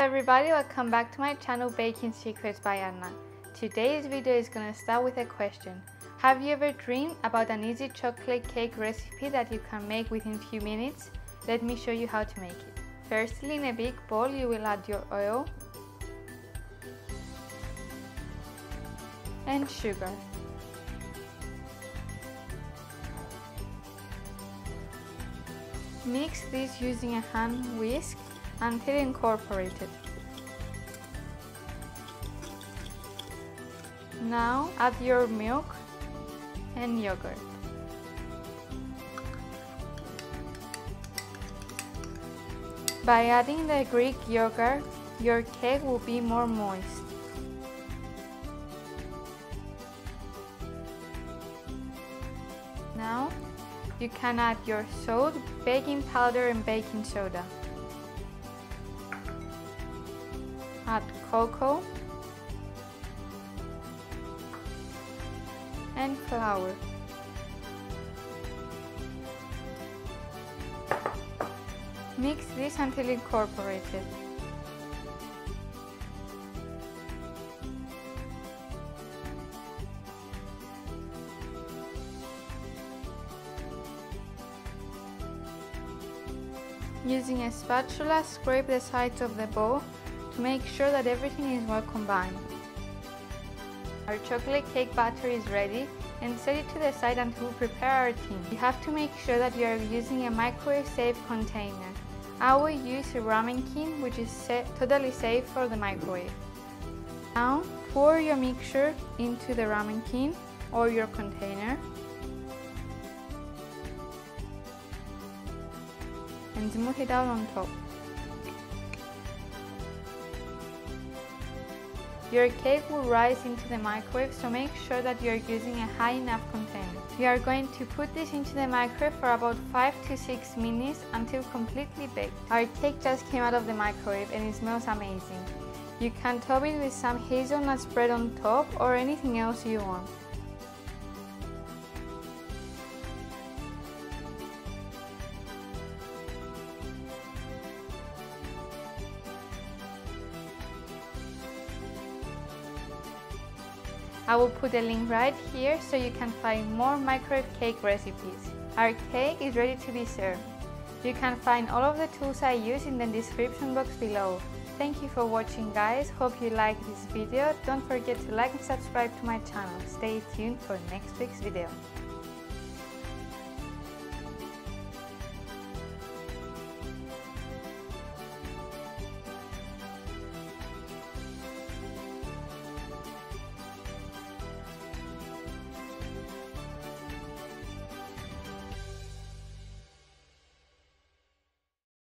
everybody, welcome back to my channel Baking Secrets by Anna. Today's video is gonna start with a question. Have you ever dreamed about an easy chocolate cake recipe that you can make within few minutes? Let me show you how to make it. Firstly, in a big bowl you will add your oil and sugar. Mix this using a hand whisk until incorporated. Now add your milk and yogurt. By adding the Greek yogurt, your cake will be more moist. Now you can add your salt, baking powder and baking soda. Add cocoa and flour. Mix this until incorporated. Using a spatula, scrape the sides of the bowl to make sure that everything is well combined. Our chocolate cake batter is ready, and set it to the side until we prepare our tin. You have to make sure that you are using a microwave safe container. I will use a ramekin, which is totally safe for the microwave. Now pour your mixture into the ramekin or your container and smooth it out on top. Your cake will rise into the microwave, so make sure that you are using a high enough container. We are going to put this into the microwave for about 5 to 6 minutes until completely baked. Our cake just came out of the microwave and it smells amazing. You can top it with some hazelnut spread on top or anything else you want. I will put a link right here so you can find more microwave cake recipes. Our cake is ready to be served. You can find all of the tools I use in the description box below. Thank you for watching, guys. Hope you liked this video. Don't forget to like and subscribe to my channel. Stay tuned for next week's video.